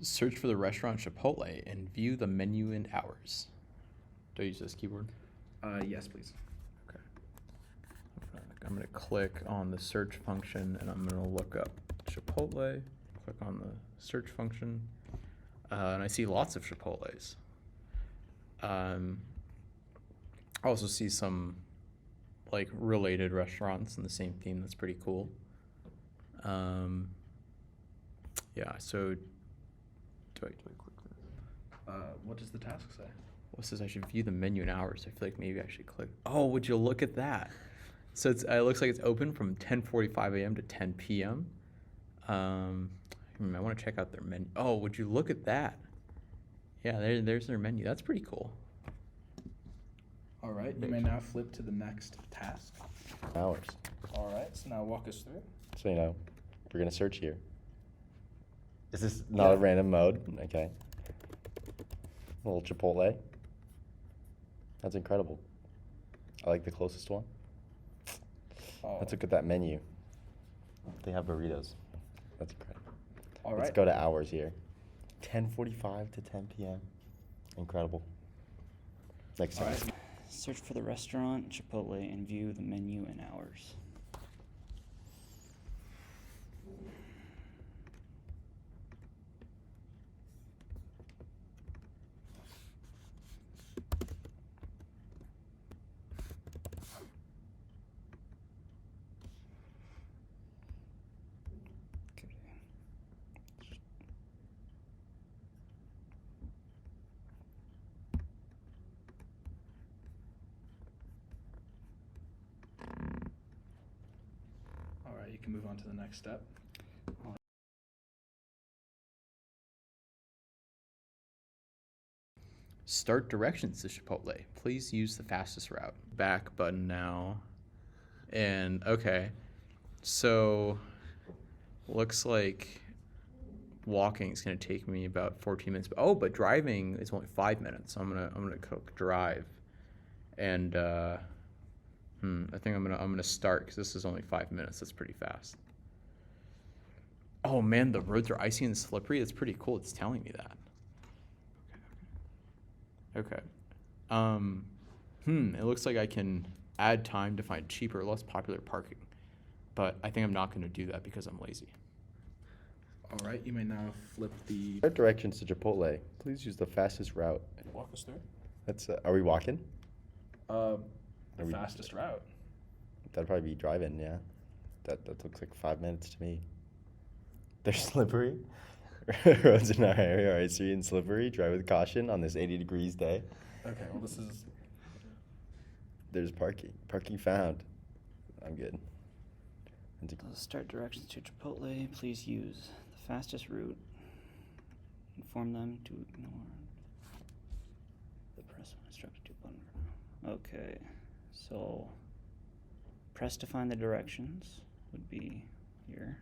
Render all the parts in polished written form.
Search for the restaurant Chipotle and view the menu and hours. Do I use this keyboard? Yes, please. Okay. I'm gonna click on the search function and I'm gonna look up Chipotle. Click on the search function, and I see lots of Chipotles. I also see some like related restaurants in the same theme. That's pretty cool. Yeah. So do I click this? What does the task say? Well, it says I should view the menu and hours. I feel like maybe I should click. Oh, would you look at that? So it looks like it's open from 10:45 a.m. to 10 p.m. I want to check out their menu. Oh, would you look at that? Yeah, there's their menu. That's pretty cool. All right, you may now flip to the next task. Hours. All right, so now walk us through. So, we're going to search here. Is this not a random mode? Okay. A little Chipotle. That's incredible. I like the closest one. Oh. Let's look at that menu. They have burritos. That's incredible. All right. Let's go to hours here. 10:45 to 10 p.m. Incredible. Next All time. right. Search for the restaurant Chipotle and view the menu and hours. All right, you can move on to the next step. Start directions to Chipotle. Please use the fastest route. Back button now. And okay, so looks like walking is gonna take me about 14 minutes. But driving is only 5 minutes. So I'm gonna click drive, and I think I'm gonna start because this is only 5 minutes. That's pretty fast. Oh man, the roads are icy and slippery. That's pretty cool. It's telling me that. Okay. It looks like I can add time to find cheaper, less popular parking. But I think I'm not going to do that because I'm lazy. All right, you may now flip the... Start directions to Chipotle. Please use the fastest route. Walk us through. That's. Are we walking? The Are we- fastest route. That'd probably be driving, yeah. That looks like 5 minutes to me. They're slippery. Roads in our area are icy and slippery. Drive with caution on this 80 degrees day. Okay, well, this is... There's parking. Parking found. I'm good. Start directions to Chipotle. Please use the fastest route. Inform them to ignore the press when instructed to button. Okay, so press to find the directions would be here.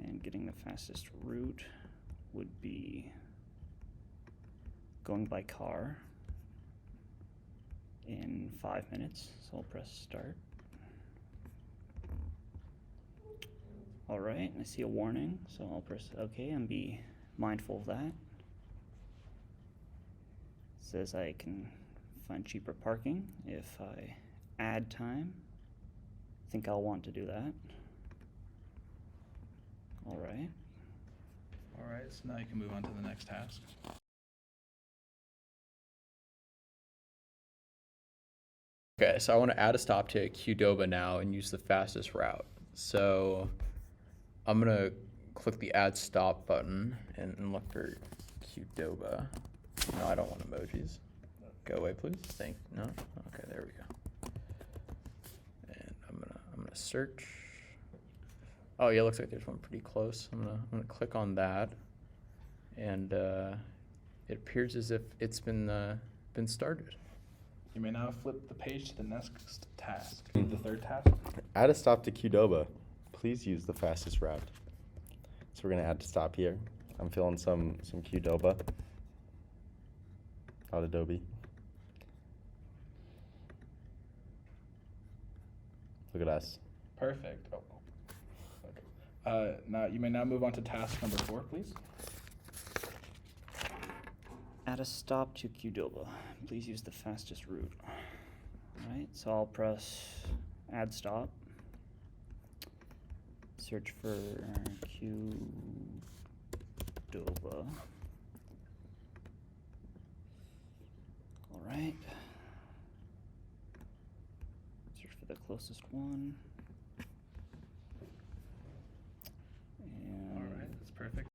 And getting the fastest route would be going by car in 5 minutes. So I'll press start. All right, I see a warning, so I'll press OK and be mindful of that. It says I can find cheaper parking if I add time. I think I'll want to do that. All right. All right, so now you can move on to the next task. Okay, so I want to add a stop to Qdoba now and use the fastest route. So I'm going to click the add stop button and look for Qdoba. No, I don't want emojis. Go away, please. No? Okay, there we go. And I'm gonna search. Oh yeah, it looks like there's one pretty close. I'm gonna click on that, and it appears as if it's been started. You may now flip the page to the next task. The third task. Add a stop to Qdoba. Please use the fastest route. So we're gonna add to stop here. I'm feeling some Qdoba. Not Adobe. Look at us. Perfect. Oh. Okay. Now you may now move on to task number 4, please. Add a stop to Qdoba. Please use the fastest route. Alright, so I'll press add stop. Search for Qdoba. Alright. Search for the closest one. And All right, that's perfect.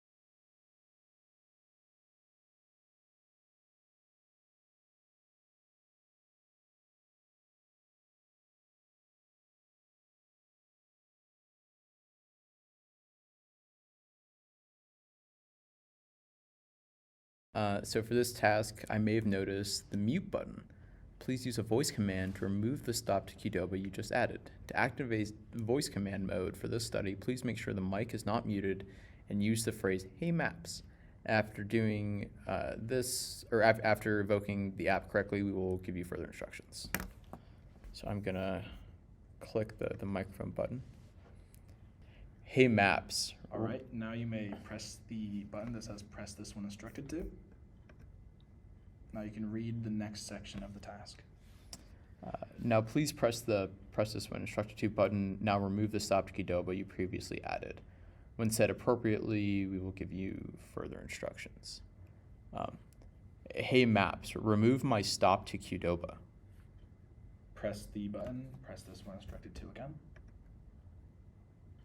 So for this task, I may have noticed the mute button. Please use a voice command to remove the stop to Qdoba you just added. To activate voice command mode for this study, please make sure the mic is not muted and use the phrase "Hey Maps." After doing after evoking the app correctly, we will give you further instructions. So I'm gonna click the microphone button. Hey Maps. All right, now you may press the button that says press this when instructed to. Now you can read the next section of the task. Now please press this when instructed to button. Now remove the stop to Qdoba you previously added. When set appropriately, we will give you further instructions. Hey Maps, remove my stop to Qdoba. Press the button, press this when instructed to again.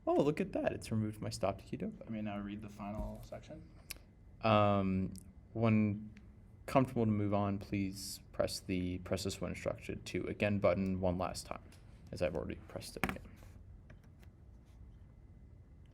Oh, look at that. It's removed my stop to Qdoba. You may now read the final section. When comfortable to move on, please press this when instructed to again button one last time, as I've already pressed it again.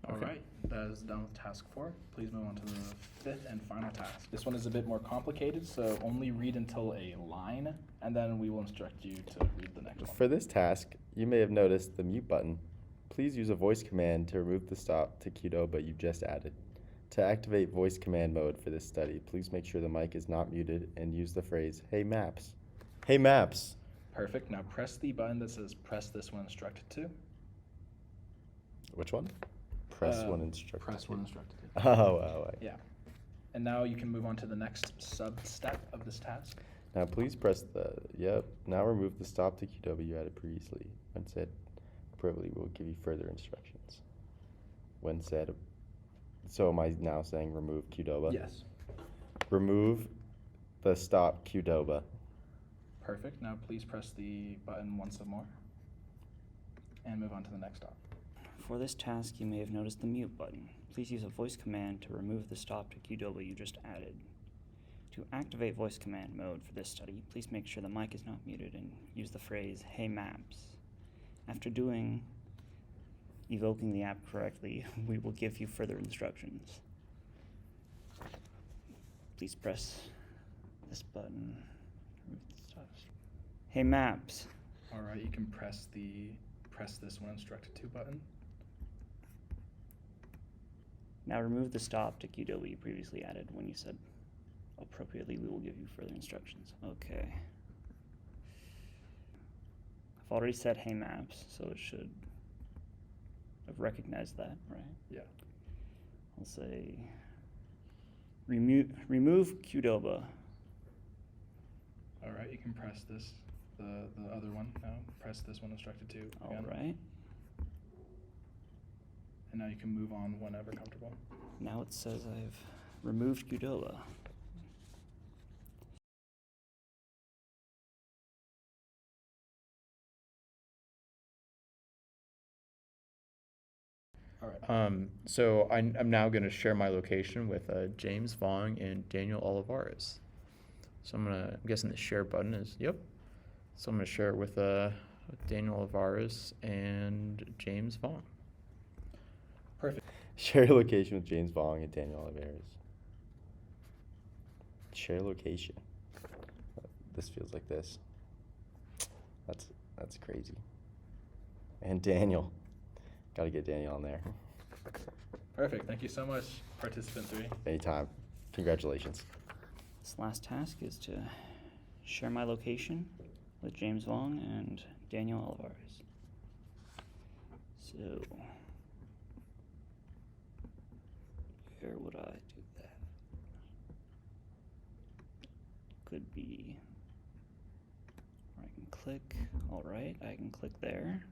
All right, that is done with task 4. Please move on to the 5th and final task. This one is a bit more complicated, so only read until a line, and then we will instruct you to read the next one. For this task, you may have noticed the mute button. Please use a voice command to remove the stop to Qdoba you just added. To activate voice command mode for this study, please make sure the mic is not muted and use the phrase, "Hey Maps." Hey Maps. Perfect. Now press the button that says press this when instructed to. Which one? Press when instructed. Press to. when instructed to. Oh. Yeah. And now you can move on to the next sub-step of this task. Now please press now remove the stop to Qdoba you added previously. When said appropriately, we'll give you further instructions. When said, so am I now saying remove Qdoba? Yes. Remove the stop Qdoba. Perfect. Now please press the button once more and move on to the next stop. for this task, you may have noticed the mute button. Please use a voice command to remove the stop to Qdoba you just added. To activate voice command mode for this study, please make sure the mic is not muted and use the phrase, "Hey Maps." After evoking the app correctly, we will give you further instructions. Please press this button. Hey Maps. All right, you can press this when instructed to button. Now remove the stop to Qdoba you previously added when you said appropriately we will give you further instructions. Okay. I've already said hey Maps, so it should have recognized that, right? Yeah. I'll say remove Qdoba. All right, you can press this, the other one now. Press this when instructed to again. All right. And now you can move on whenever comfortable. Now it says I've removed Qdoba. All right. So I'm now going to share my location with James Vong and Daniel Olivares. So I'm guessing the share button is, yep. So I'm going to share it with Daniel Olivares and James Vong. Perfect. Share your location with James Vong and Daniel Olivares. Share location. This feels like this. That's crazy. And Daniel. Got to get Daniel on there. Perfect. Thank you so much, participant 3. Anytime. Congratulations. This last task is to share my location with James Vong and Daniel Olivares. So Where would I do that? Could be, or I can click, all right, I can click there.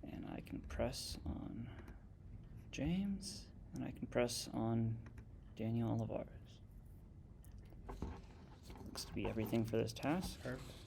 And I can press on James, and I can press on Daniel Olivares. Looks to be everything for this task. Perfect.